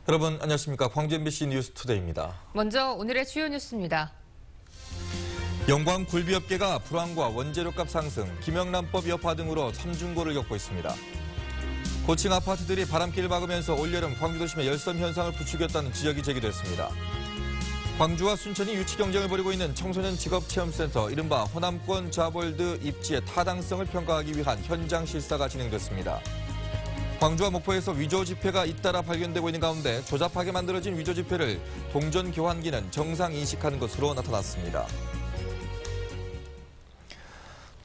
여러분 안녕하십니까. 광주 MBC 뉴스투데이입니다. 먼저 오늘의 주요 뉴스입니다. 영광 굴비업계가 불황과 원재료값 상승, 김영란법 여파 등으로 참중고를 겪고 있습니다. 고층 아파트들이 바람길을 막으면서 올여름 광주도심의 열섬 현상을 부추겼다는 지적이 제기됐습니다. 광주와 순천이 유치 경쟁을 벌이고 있는 청소년 직업체험센터 이른바 호남권 자볼드 입지의 타당성을 평가하기 위한 현장 실사가 진행됐습니다. 광주와 목포에서 위조 지폐가 잇따라 발견되고 있는 가운데 조잡하게 만들어진 위조 지폐를 동전 교환기는 정상 인식하는 것으로 나타났습니다.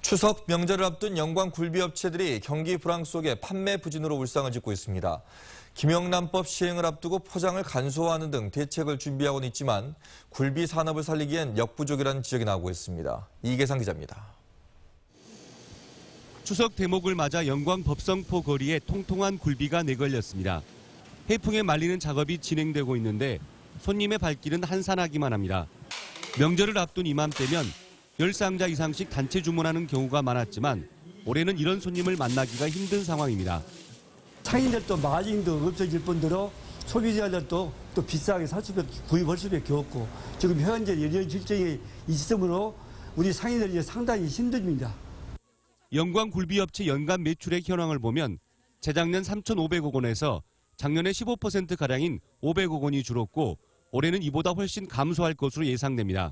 추석 명절을 앞둔 영광 굴비업체들이 경기 불황 속에 판매 부진으로 울상을 짓고 있습니다. 김영란법 시행을 앞두고 포장을 간소화하는 등 대책을 준비하고는 있지만 굴비 산업을 살리기엔 역부족이라는 지적이 나오고 있습니다. 이계상 기자입니다. 추석 대목을 맞아 영광 법성포 거리에 통통한 굴비가 내걸렸습니다. 해풍에 말리는 작업이 진행되고 있는데 손님의 발길은 한산하기만 합니다. 명절을 앞둔 이맘때면 10상자 이상씩 단체 주문하는 경우가 많았지만 올해는 이런 손님을 만나기가 힘든 상황입니다. 상인들도 마진도 없어질 뿐더러 소비자들도 또 비싸게 구입할 수밖에 없고 지금 현재 이런 실정이 있으므로 우리 상인들이 상당히 힘듭니다. 영광 굴비업체 연간 매출액 현황을 보면 재작년 3,500억 원에서 작년에 15%가량인 500억 원이 줄었고 올해는 이보다 훨씬 감소할 것으로 예상됩니다.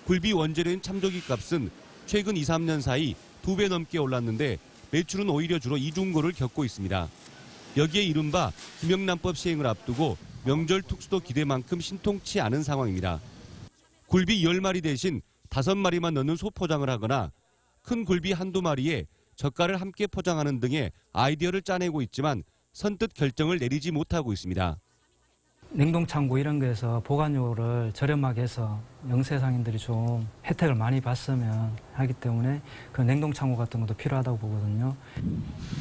굴비 원재료인 참조기 값은 최근 2, 3년 사이 2배 넘게 올랐는데 매출은 오히려 줄어 이중고를 겪고 있습니다. 여기에 이른바 김영란법 시행을 앞두고 명절 특수도 기대만큼 신통치 않은 상황입니다. 굴비 10마리 대신 5마리만 넣는 소포장을 하거나 큰 굴비 한두 마리에 젓갈을 함께 포장하는 등의 아이디어를 짜내고 있지만 선뜻 결정을 내리지 못하고 있습니다. 냉동창고 이런 거에서 보관료를 저렴하게 해서 영세상인들이 좀 혜택을 많이 봤으면 하기 때문에 그 냉동창고 같은 것도 필요하다고 보거든요.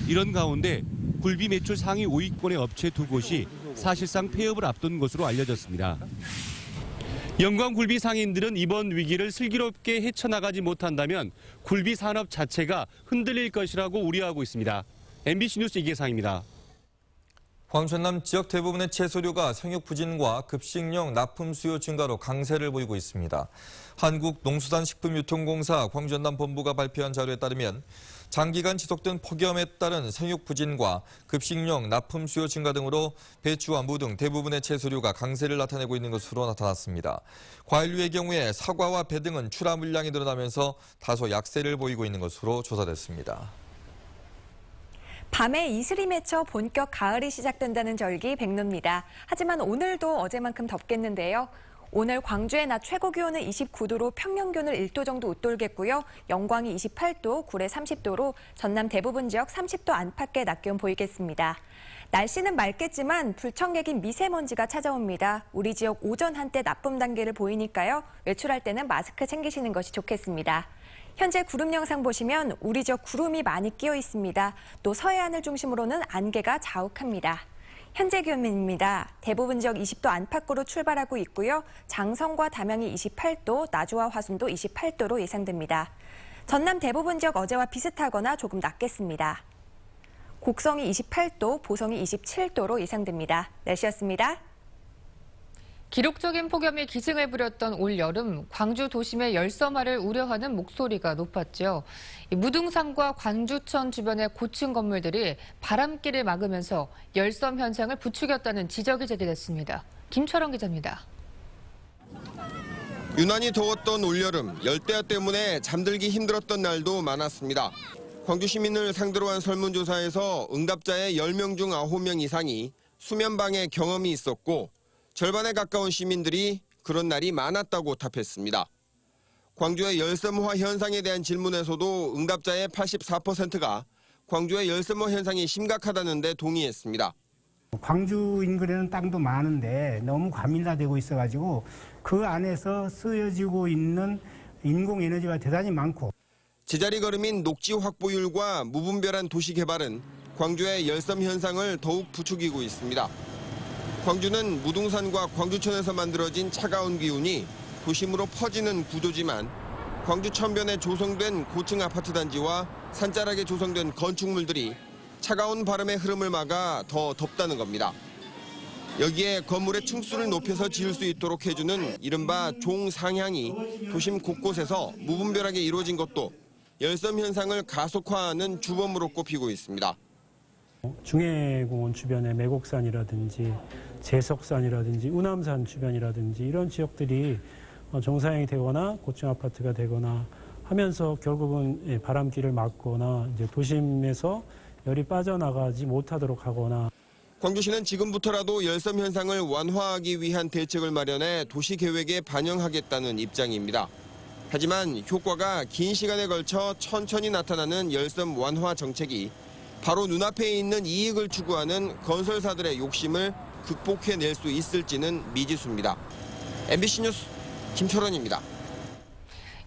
이런 가운데 굴비 매출 상위 5위권의 업체 2곳이 사실상 폐업을 앞둔 것으로 알려졌습니다. 영광 굴비 상인들은 이번 위기를 슬기롭게 헤쳐나가지 못한다면 굴비 산업 자체가 흔들릴 것이라고 우려하고 있습니다. MBC 뉴스 이계상입니다. 광주 전남 지역 대부분의 채소류가 생육 부진과 급식용 납품 수요 증가로 강세를 보이고 있습니다. 한국농수산식품유통공사 광주 전남 본부가 발표한 자료에 따르면 장기간 지속된 폭염에 따른 생육 부진과 급식용 납품 수요 증가 등으로 배추와 무 등 대부분의 채소류가 강세를 나타내고 있는 것으로 나타났습니다. 과일류의 경우에 사과와 배 등은 출하 물량이 늘어나면서 다소 약세를 보이고 있는 것으로 조사됐습니다. 밤에 이슬이 맺혀 본격 가을이 시작된다는 절기 백로입니다. 하지만 오늘도 어제만큼 덥겠는데요. 오늘 광주의 낮 최고 기온은 29도로 평년 기온을 1도 정도 웃돌겠고요. 영광이 28도, 구례 30도로 전남 대부분 지역 30도 안팎의 낮 기온 보이겠습니다. 날씨는 맑겠지만 불청객인 미세먼지가 찾아옵니다. 우리 지역 오전 한때 나쁨 단계를 보이니까요. 외출할 때는 마스크 챙기시는 것이 좋겠습니다. 현재 구름 영상 보시면 우리 지역 구름이 많이 끼어 있습니다. 또 서해안을 중심으로는 안개가 자욱합니다. 현재 기온입니다. 대부분 지역 20도 안팎으로 출발하고 있고요. 장성과 담양이 28도, 나주와 화순도 28도로 예상됩니다. 전남 대부분 지역 어제와 비슷하거나 조금 낮겠습니다. 곡성이 28도, 보성이 27도로 예상됩니다. 날씨였습니다. 기록적인 폭염이 기승을 부렸던 올 여름 광주 도심의 열섬화를 우려하는 목소리가 높았죠. 무등산과 관주천 주변의 고층 건물들이 바람길을 막으면서 열섬 현상을 부추겼다는 지적이 제기됐습니다. 김철원 기자입니다. 유난히 더웠던 올여름, 열대야 때문에 잠들기 힘들었던 날도 많았습니다. 광주 시민을 상대로 한 설문조사에서 응답자의 10명 중 9명 이상이 수면방해 경험이 있었고 절반에 가까운 시민들이 그런 날이 많았다고 답했습니다. 광주의 열섬화 현상에 대한 질문에서도 응답자의 84%가 광주의 열섬화 현상이 심각하다는 데 동의했습니다. 광주 인근에는 땅도 많은데 너무 과밀화되고 있어가지고 그 안에서 쓰여지고 있는 인공에너지가 대단히 많고 제자리 걸음인 녹지 확보율과 무분별한 도시 개발은 광주의 열섬 현상을 더욱 부추기고 있습니다. 광주는 무등산과 광주천에서 만들어진 차가운 기운이 도심으로 퍼지는 구조지만 광주 천변에 조성된 고층 아파트 단지와 산자락에 조성된 건축물들이 차가운 바람의 흐름을 막아 더 덥다는 겁니다. 여기에 건물의 층수를 높여서 지을 수 있도록 해주는 이른바 종상향이 도심 곳곳에서 무분별하게 이루어진 것도 열섬 현상을 가속화하는 주범으로 꼽히고 있습니다. 중해공원 주변의 매곡산이라든지 제석산이라든지 우남산 주변이라든지 이런 지역들이 종상향이 되거나 고층 아파트가 되거나 하면서 결국은 바람길을 막거나 이제 도심에서 열이 빠져나가지 못하도록 하거나. 광주시는 지금부터라도 열섬 현상을 완화하기 위한 대책을 마련해 도시계획에 반영하겠다는 입장입니다. 하지만 효과가 긴 시간에 걸쳐 천천히 나타나는 열섬 완화 정책이 바로 눈앞에 있는 이익을 추구하는 건설사들의 욕심을 극복해낼 수 있을지는 미지수입니다. MBC 뉴스 김철원입니다.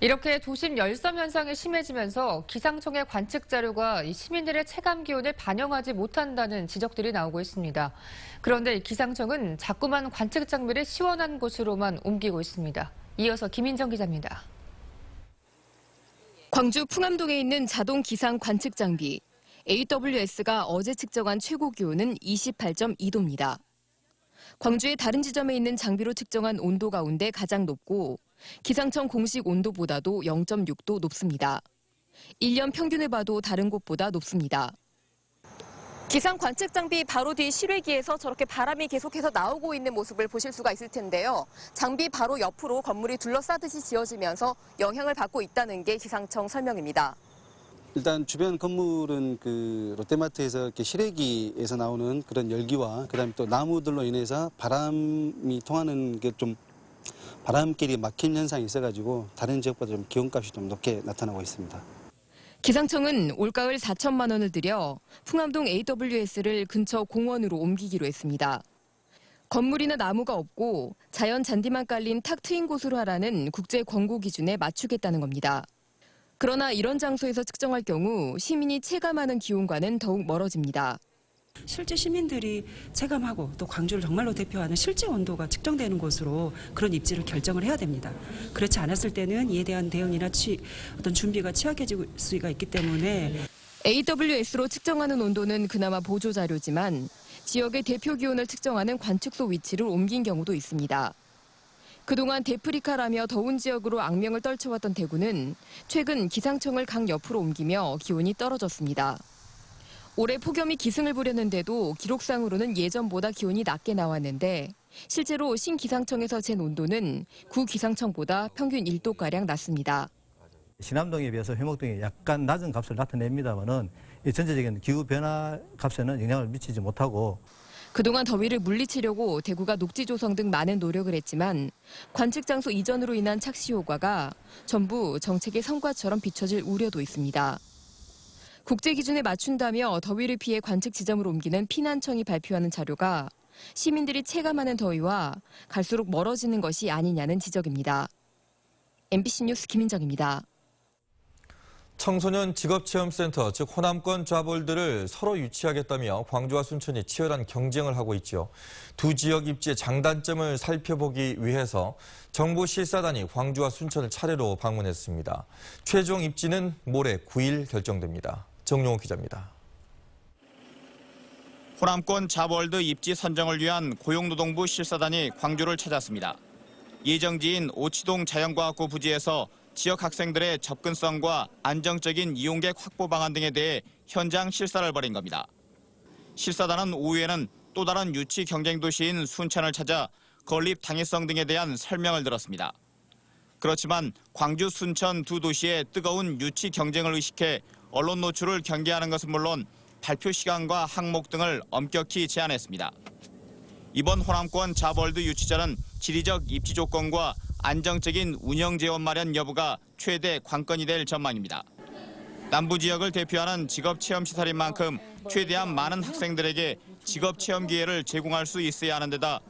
이렇게 도심 열섬 현상이 심해지면서 기상청의 관측 자료가 시민들의 체감 기온을 반영하지 못한다는 지적들이 나오고 있습니다. 그런데 기상청은 자꾸만 관측 장비를 시원한 곳으로만 옮기고 있습니다. 이어서 김인정 기자입니다. 광주 풍암동에 있는 자동 기상 관측 장비 AWS가 어제 측정한 최고 기온은 28.2도입니다. 광주의 다른 지점에 있는 장비로 측정한 온도 가운데 가장 높고 기상청 공식 온도보다도 0.6도 높습니다. 1년 평균을 봐도 다른 곳보다 높습니다. 기상 관측 장비 바로 뒤 실외기에서 저렇게 바람이 계속해서 나오고 있는 모습을 보실 수가 있을 텐데요. 장비 바로 옆으로 건물이 둘러싸듯이 지어지면서 영향을 받고 있다는 게 기상청 설명입니다. 일단 주변 건물은 그 롯데마트에서 이렇게 실외기에서 나오는 그런 열기와 그다음에 또 나무들로 인해서 바람이 통하는 게 좀 바람길이 막힌 현상이 있어가지고 다른 지역보다 좀 기온값이 좀 높게 나타나고 있습니다. 기상청은 올가을 4천만 원을 들여 풍암동 AWS를 근처 공원으로 옮기기로 했습니다. 건물이나 나무가 없고 자연 잔디만 깔린 탁 트인 곳으로 하라는 국제 권고 기준에 맞추겠다는 겁니다. 그러나 이런 장소에서 측정할 경우 시민이 체감하는 기온과는 더욱 멀어집니다. 실제 시민들이 체감하고 또 광주를 정말로 대표하는 실제 온도가 측정되는 곳으로 그런 입지를 결정을 해야 됩니다. 그렇지 않았을 때는 이에 대한 대응이나 어떤 준비가 취약해질 수가 있기 때문에 AWS로 측정하는 온도는 그나마 보조 자료지만 지역의 대표 기온을 측정하는 관측소 위치를 옮긴 경우도 있습니다. 그동안 데프리카라며 더운 지역으로 악명을 떨쳐왔던 대구는 최근 기상청을 강 옆으로 옮기며 기온이 떨어졌습니다. 올해 폭염이 기승을 부렸는데도 기록상으로는 예전보다 기온이 낮게 나왔는데 실제로 신기상청에서 잰 온도는 구기상청보다 평균 1도가량 낮습니다. 신암동에 비해서 회목동이 약간 낮은 값을 나타냅니다만은 전체적인 기후 변화 값에는 영향을 미치지 못하고 그동안 더위를 물리치려고 대구가 녹지 조성 등 많은 노력을 했지만 관측 장소 이전으로 인한 착시 효과가 전부 정책의 성과처럼 비춰질 우려도 있습니다. 국제 기준에 맞춘다며 더위를 피해 관측 지점으로 옮기는 피난청이 발표하는 자료가 시민들이 체감하는 더위와 갈수록 멀어지는 것이 아니냐는 지적입니다. MBC 뉴스 김인정입니다. 청소년 직업체험센터, 즉 호남권 좌볼들을 서로 유치하겠다며 광주와 순천이 치열한 경쟁을 하고 있죠. 두 지역 입지의 장단점을 살펴보기 위해서 정부 실사단이 광주와 순천을 차례로 방문했습니다. 최종 입지는 모레 9일 결정됩니다. 정용호 기자입니다. 호남권 자볼드 입지 선정을 위한 고용노동부 실사단이 광주를 찾았습니다. 예정지인 오치동 자연과학고 부지에서 지역 학생들의 접근성과 안정적인 이용객 확보 방안 등에 대해 현장 실사를 벌인 겁니다. 실사단은 오후에는 또 다른 유치 경쟁 도시인 순천을 찾아 건립 당위성 등에 대한 설명을 들었습니다. 그렇지만 광주, 순천 두 도시의 뜨거운 유치 경쟁을 의식해 언론 노출을 경계하는 것은 물론 발표 시간과 항목 등을 엄격히 제한했습니다. 이번 호남권 자볼드 유치자는 지리적 입지 조건과 안정적인 운영 재원 마련 여부가 최대 관건이 될 전망입니다. 남부 지역을 대표하는 직업체험시설인 만큼 최대한 많은 학생들에게 직업체험 기회를 제공할 수 있어야 하는 데다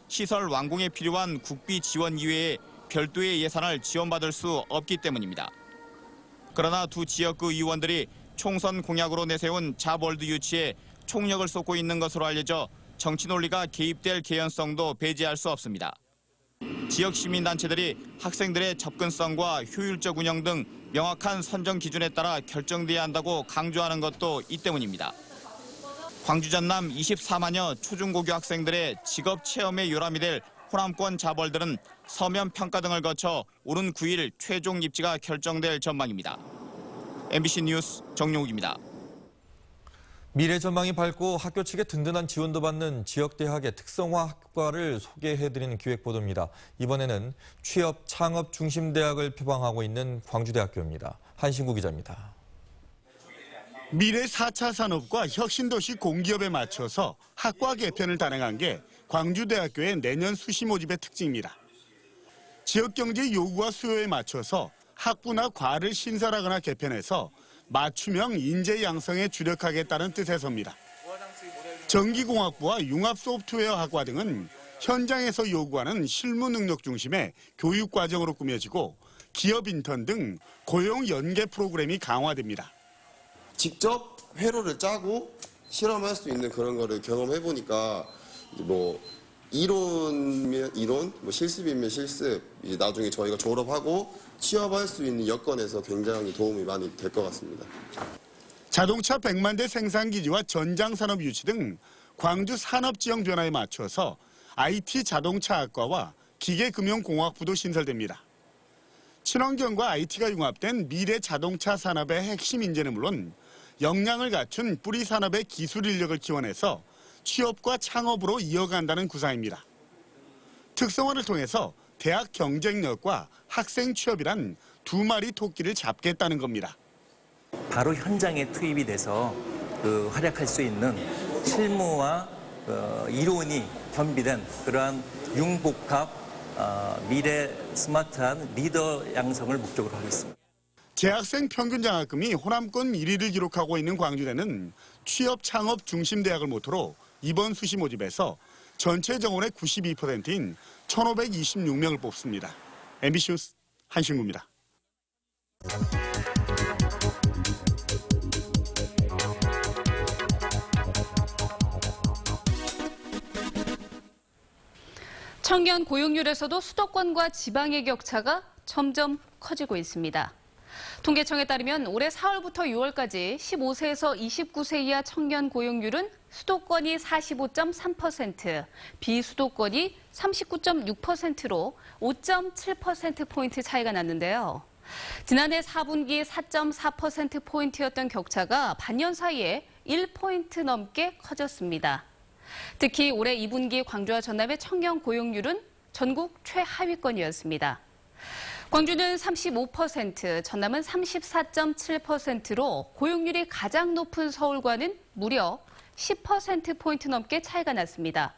시설 완공에 필요한 국비 지원 이외에 별도의 예산을 지원받을 수 없기 때문입니다. 그러나 두 지역구 의원들이 총선 공약으로 내세운 자볼드 유치에 총력을 쏟고 있는 것으로 알려져 정치 논리가 개입될 개연성도 배제할 수 없습니다. 지역 시민단체들이 학생들의 접근성과 효율적 운영 등 명확한 선정 기준에 따라 결정돼야 한다고 강조하는 것도 이 때문입니다. 광주 전남 24만여 초중고교 학생들의 직업 체험에 요람이 될 호남권 자벌들은 서면 평가 등을 거쳐 오는 9일 최종 입지가 결정될 전망입니다. MBC 뉴스 정용욱입니다. 미래 전망이 밝고 학교 측의 든든한 지원도 받는 지역대학의 특성화 학과를 소개해드리는 기획보도입니다. 이번에는 취업, 창업 중심 대학을 표방하고 있는 광주대학교입니다. 한신구 기자입니다. 미래 4차 산업과 혁신도시 공기업에 맞춰서 학과 개편을 단행한 게 광주대학교의 내년 수시 모집의 특징입니다. 지역경제 요구와 수요에 맞춰서 학부나 과를 신설하거나 개편해서 맞춤형 인재 양성에 주력하겠다는 뜻에서입니다. 전기공학부와 융합소프트웨어 학과 등은 현장에서 요구하는 실무 능력 중심의 교육 과정으로 꾸며지고 기업 인턴 등 고용 연계 프로그램이 강화됩니다. 직접 회로를 짜고 실험할 수 있는 그런 거를 경험해 보니까 뭐 이론이면 이론, 뭐 실습이면 실습, 이제 나중에 저희가 졸업하고 취업할 수 있는 여건에서 굉장히 도움이 많이 될 것 같습니다. 자동차 100만 대 생산기지와 전장산업 유치 등 광주 산업지형 변화에 맞춰서 IT 자동차학과와 기계금융공학부도 신설됩니다. 친환경과 IT가 융합된 미래 자동차 산업의 핵심 인재는 물론 역량을 갖춘 뿌리 산업의 기술 인력을 지원해서 취업과 창업으로 이어간다는 구상입니다. 특성화를 통해서 대학 경쟁력과 학생 취업이란 두 마리 토끼를 잡겠다는 겁니다. 바로 현장에 투입이 돼서 활약할 수 있는 실무와 이론이 겸비된 그러한 융복합 미래 스마트한 리더 양성을 목적으로 하고 있습니다. 재학생 평균 장학금이 호남권 1위를 기록하고 있는 광주대는 취업 창업 중심 대학을 모토로 이번 수시 모집에서 전체 정원의 92%인 1,526명을 뽑습니다. MBC 뉴스 한신구입니다. 청년 고용률에서도 수도권과 지방의 격차가 점점 커지고 있습니다. 통계청에 따르면 올해 4월부터 6월까지 15세에서 29세 이하 청년 고용률은 수도권이 45.3%, 비수도권이 39.6%로 5.7%포인트 차이가 났는데요. 지난해 4분기 4.4%포인트였던 격차가 반년 사이에 1포인트 넘게 커졌습니다. 특히 올해 2분기 광주와 전남의 청년 고용률은 전국 최하위권이었습니다. 광주는 35%, 전남은 34.7%로 고용률이 가장 높은 서울과는 무려 10%포인트 넘게 차이가 났습니다.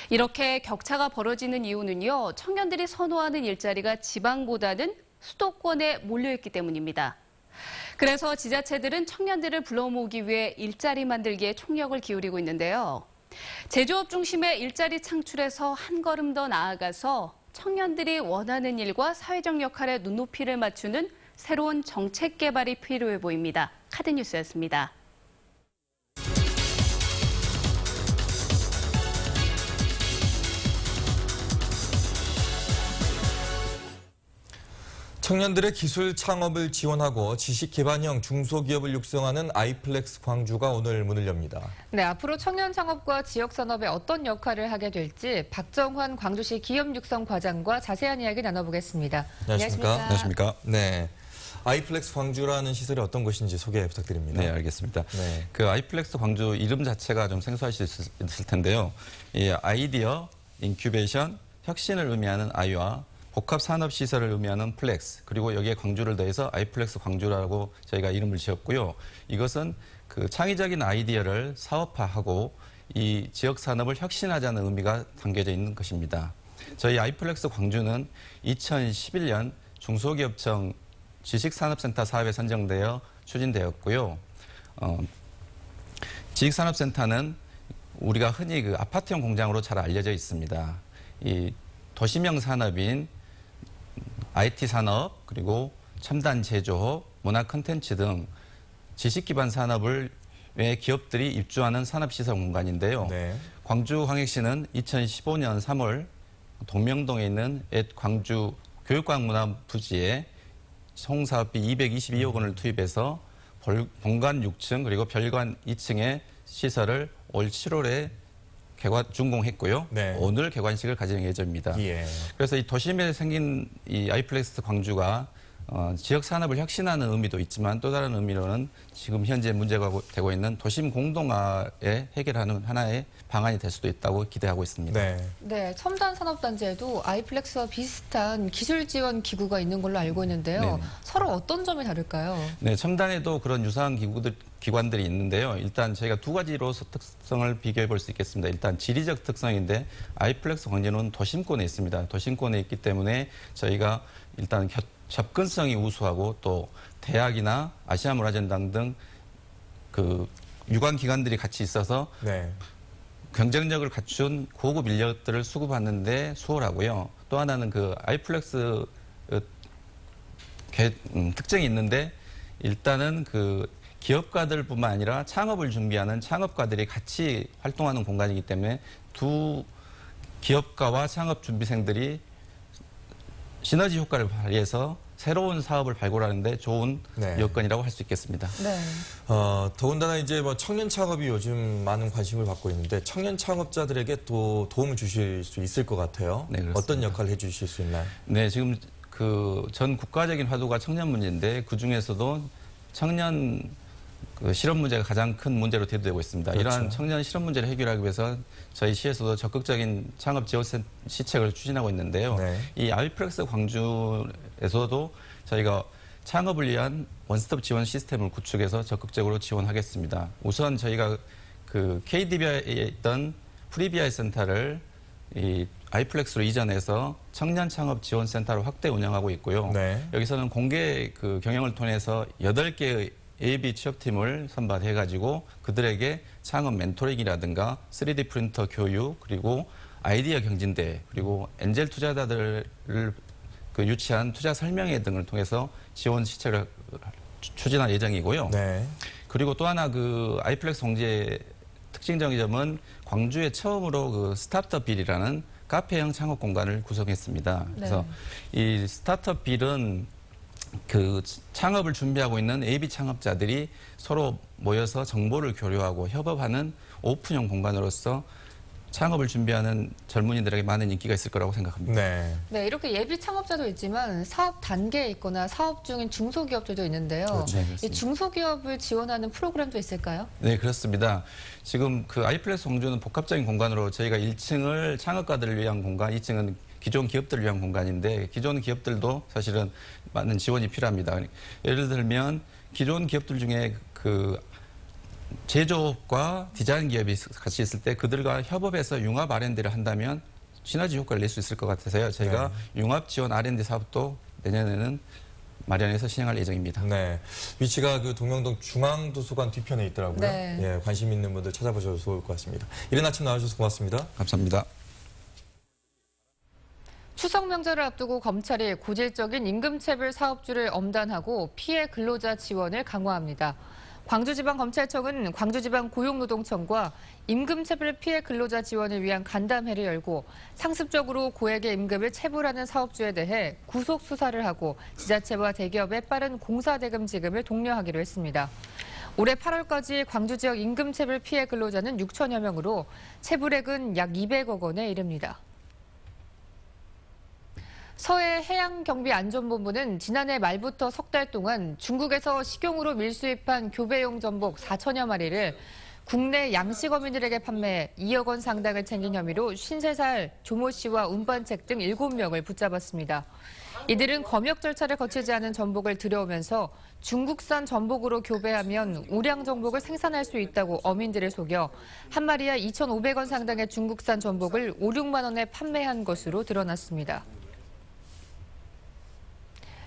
이렇게 격차가 벌어지는 이유는요, 청년들이 선호하는 일자리가 지방보다는 수도권에 몰려있기 때문입니다. 그래서 지자체들은 청년들을 불러 모으기 위해 일자리 만들기에 총력을 기울이고 있는데요. 제조업 중심의 일자리 창출에서 한 걸음 더 나아가서 청년들이 원하는 일과 사회적 역할에 눈높이를 맞추는 새로운 정책 개발이 필요해 보입니다. 카드뉴스였습니다. 청년들의 기술 창업을 지원하고 지식 기반형 중소기업을 육성하는 아이플렉스 광주가 오늘 문을 엽니다. 네, 앞으로 청년 창업과 지역 산업에 어떤 역할을 하게 될지 박정환 광주시 기업육성과장과 자세한 이야기 나눠보겠습니다. 안녕하십니까? 안녕하십니까? 네. 아이플렉스 광주라는 시설이 어떤 곳인지 소개 부탁드립니다. 네, 알겠습니다. 네. 그 아이플렉스 광주 이름 자체가 좀 생소하실 수 있을 텐데요. 이 아이디어, 인큐베이션, 혁신을 의미하는 아이와 복합 산업 시설을 의미하는 플렉스, 그리고 여기에 광주를 더해서 아이플렉스 광주라고 저희가 이름을 지었고요. 이것은 그 창의적인 아이디어를 사업화하고 이 지역 산업을 혁신하자는 의미가 담겨져 있는 것입니다. 저희 아이플렉스 광주는 2011년 중소기업청 지식산업센터 사업에 선정되어 추진되었고요. 지식산업센터는 우리가 흔히 그 아파트형 공장으로 잘 알려져 있습니다. 이 도시명 산업인 IT 산업, 그리고 첨단 제조업, 문화 콘텐츠 등 지식 기반 산업을 왜 기업들이 입주하는 산업시설 공간인데요. 네. 광주광역시는 2015년 3월 동명동에 있는 앳 광주 교육과학문화 부지에 총사업비 222억 원을 투입해서 본관 6층 그리고 별관 2층에 시설을 올 7월에 준공했고요. 네. 오늘 개관식을 가질 예정입니다. 예. 그래서 이 도심에 생긴 이 아이플렉스 광주가 지역 산업을 혁신하는 의미도 있지만 또 다른 의미로는 지금 현재 문제가 되고 있는 도심 공동화에 해결하는 하나의 방안이 될 수도 있다고 기대하고 있습니다. 네, 첨단 산업단지에도 아이플렉스와 비슷한 기술 지원 기구가 있는 걸로 알고 있는데요. 네네. 서로 어떤 점이 다를까요? 네, 첨단에도 그런 유사한 기관들이 있는데요. 일단 저희가 두 가지로 특성을 비교해 볼 수 있겠습니다. 일단 지리적 특성인데 아이플렉스 광주는 도심권에 있습니다. 도심권에 있기 때문에 저희가 일단 접근성이 우수하고 또 대학이나 아시아문화전당 등 그 유관 기관들이 같이 있어서 경쟁력을 갖춘 고급 인력들을 수급하는데 수월하고요. 또 하나는 그 아이플렉스 특징이 있는데 일단은 그 기업가들뿐만 아니라 창업을 준비하는 창업가들이 같이 활동하는 공간이기 때문에 두 기업가와 창업 준비생들이 시너지 효과를 발휘해서 새로운 사업을 발굴하는데 좋은 여건이라고 할 수 있겠습니다. 네. 더군다나 이제 뭐 청년 창업이 요즘 많은 관심을 받고 있는데 청년 창업자들에게 또 도움을 주실 수 있을 것 같아요. 네, 그렇습니다. 어떤 역할을 해주실 수 있나요? 네, 지금 그 전 국가적인 화두가 청년 문제인데 그 중에서도 청년 그 실업 문제가 가장 큰 문제로 대두되고 있습니다. 그렇죠. 이러한 청년 실업 문제를 해결하기 위해서 저희 시에서도 적극적인 창업 지원 시책을 추진하고 있는데요. 이 아이플렉스 광주에서도 저희가 창업을 위한 원스톱 지원 시스템을 구축해서 적극적으로 지원하겠습니다. 우선 저희가 그 KDBI에 있던 프리BI 센터를 이 아이플렉스로 이전해서 청년 창업 지원 센터로 확대 운영하고 있고요. 여기서는 공개 그 경영을 통해서 8개의 AB 취업팀을 선발해가지고 그들에게 창업 멘토링이라든가 3D 프린터 교육 그리고 아이디어 경진대 그리고 엔젤 투자자들을 그 유치한 투자 설명회 등을 통해서 지원 시책을 추진할 예정이고요. 그리고 또 하나 그 아이플렉스 광주의 특징적인 점은 광주에 처음으로 그 스타트업 빌이라는 카페형 창업 공간을 구성했습니다. 그래서 이 스타트업 빌은 그 창업을 준비하고 있는 AB 창업자들이 서로 모여서 정보를 교류하고 협업하는 오픈형 공간으로서 창업을 준비하는 젊은이들에게 많은 인기가 있을 거라고 생각합니다. 네, 이렇게 예비 창업자도 있지만 사업 단계에 있거나 사업 중인 중소기업들도 있는데요. 이 중소기업을 지원하는 프로그램도 있을까요? 네, 그렇습니다. 지금 그 아이플렉스 광주는 복합적인 공간으로 저희가 1층을 창업가들을 위한 공간, 2층은 기존 기업들을 위한 공간인데 기존 기업들도 사실은 많은 지원이 필요합니다. 예를 들면 기존 기업들 중에 그 제조업과 디자인 기업이 같이 있을 때 그들과 협업해서 융합 R&D를 한다면 시너지 효과를 낼 수 있을 것 같아서요. 저희가 융합 지원 R&D 사업도 내년에는 마련해서 시행할 예정입니다. 위치가 그 동명동 중앙도서관 뒤편에 있더라고요. 예, 관심 있는 분들 찾아보셔도 좋을 것 같습니다. 이른 아침 나와주셔서 고맙습니다. 감사합니다. 추석 명절을 앞두고 검찰이 고질적인 임금체불 사업주를 엄단하고 피해 근로자 지원을 강화합니다. 광주지방검찰청은 광주지방고용노동청과 임금체불 피해 근로자 지원을 위한 간담회를 열고 상습적으로 고액의 임금을 체불하는 사업주에 대해 구속 수사를 하고 지자체와 대기업의 빠른 공사대금 지급을 독려하기로 했습니다. 올해 8월까지 광주 지역 임금체불 피해 근로자는 6천여 명으로 체불액은 약 200억 원에 이릅니다. 서해 해양경비안전본부는 지난해 말부터 석 달 동안 중국에서 식용으로 밀수입한 교배용 전복 4천여 마리를 국내 양식어민들에게 판매해 2억 원 상당을 챙긴 혐의로 53살 조모 씨와 운반책 등 7명을 붙잡았습니다. 이들은 검역 절차를 거치지 않은 전복을 들여오면서 중국산 전복으로 교배하면 우량 전복을 생산할 수 있다고 어민들을 속여 한 마리에 2,500원 상당의 중국산 전복을 5, 6만 원에 판매한 것으로 드러났습니다.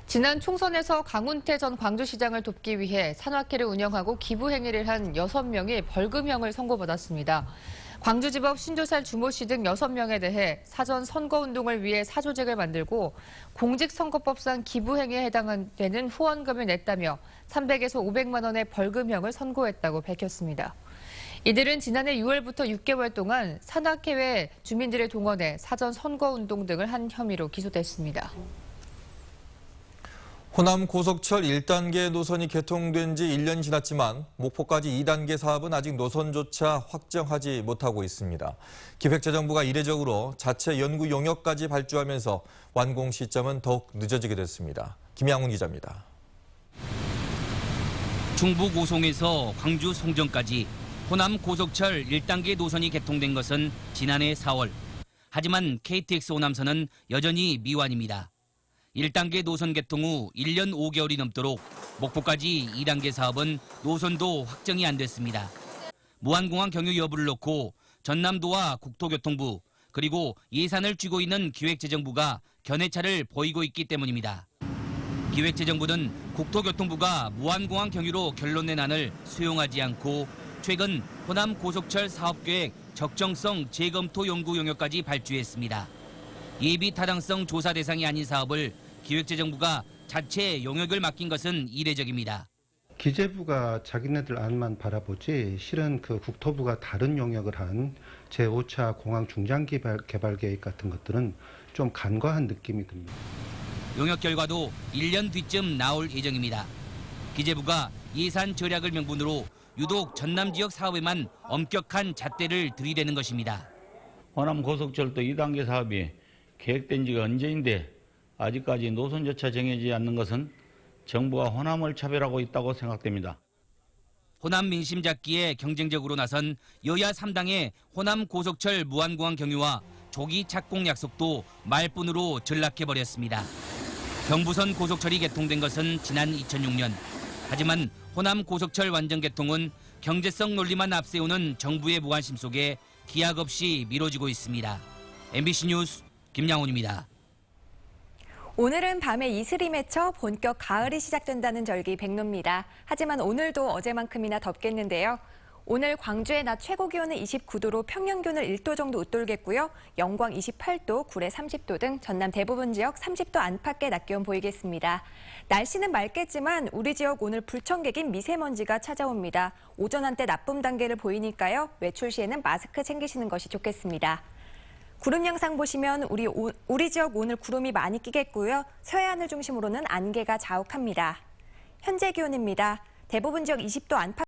지난 총선에서 강훈태 전 광주시장을 돕기 위해 산악회를 운영하고 기부 행위를 한 6명이 벌금형을 선고받았습니다. 광주지법 신조살 주모 씨 등 6명에 대해 사전 선거운동을 위해 사조직을 만들고 공직선거법상 기부 행위에 해당되는 후원금을 냈다며 300에서 500만 원의 벌금형을 선고했다고 밝혔습니다. 이들은 지난해 6월부터 6개월 동안 산악회 외 주민들을 동원해 사전 선거운동 등을 한 혐의로 기소됐습니다. 호남 고속철 1단계 노선이 개통된 지 1년 지났지만 목포까지 2단계 사업은 아직 노선조차 확정하지 못하고 있습니다. 기획재정부가 이례적으로 자체 연구 용역까지 발주하면서 완공 시점은 더욱 늦어지게 됐습니다. 김양훈 기자입니다. 중부 고송에서 광주 송정까지 호남 고속철 1단계 노선이 개통된 것은 지난해 4월. 하지만 KTX 호남선은 여전히 미완입니다. 1단계 노선 개통 후 1년 5개월이 넘도록 목포까지 2단계 사업은 노선도 확정이 안 됐습니다. 무안공항 경유 여부를 놓고 전남도와 국토교통부 그리고 예산을 쥐고 있는 기획재정부가 견해차를 보이고 있기 때문입니다. 기획재정부는 국토교통부가 무안공항 경유로 결론낸 안을 수용하지 않고 최근 호남 고속철 사업계획 적정성 재검토 연구 용역까지 발주했습니다. 예비 타당성 조사 대상이 아닌 사업을 기획재정부가 자체 용역을 맡긴 것은 이례적입니다. 기재부가 자기네들 안만 바라보지 실은 그 국토부가 다른 용역을 한 제5차 공항 중장 개발 계획 같은 것들은 좀 간과한 느낌이 듭니다. 용역 결과도 1년 뒤쯤 나올 예정입니다. 기재부가 예산 절약을 명분으로 유독 전남 지역 사업에만 엄격한 잣대를 들이대는 것입니다. 호남 고속철도 2단계 사업이 계획된 지가 언제인데 아직까지 노선조차 정해지지 않는 것은 정부가 호남을 차별하고 있다고 생각됩니다. 호남 민심 잡기에 경쟁적으로 나선 여야 3당의 호남 고속철 무안공항 경유와 조기 착공 약속도 말뿐으로 전락해버렸습니다. 경부선 고속철이 개통된 것은 지난 2006년. 하지만 호남 고속철 완전 개통은 경제성 논리만 앞세우는 정부의 무관심 속에 기약 없이 미뤄지고 있습니다. MBC 뉴스 김양훈입니다. 오늘은 밤에 이슬이 맺혀 본격 가을이 시작된다는 절기 백로입니다. 하지만 오늘도 어제만큼이나 덥겠는데요. 오늘 광주의 낮 최고 기온은 29도로 평년 기온을 1도 정도 웃돌겠고요. 영광 28도, 구례 30도 등 전남 대부분 지역 30도 안팎의 낮 기온 보이겠습니다. 날씨는 맑겠지만 우리 지역 오늘 불청객인 미세먼지가 찾아옵니다. 오전 한때 나쁨 단계를 보이니까요. 외출 시에는 마스크 챙기시는 것이 좋겠습니다. 구름 양상 보시면 우리 지역 오늘 구름이 많이 끼겠고요. 서해안을 중심으로는 안개가 자욱합니다. 현재 기온입니다. 대부분 지역 20도 안팎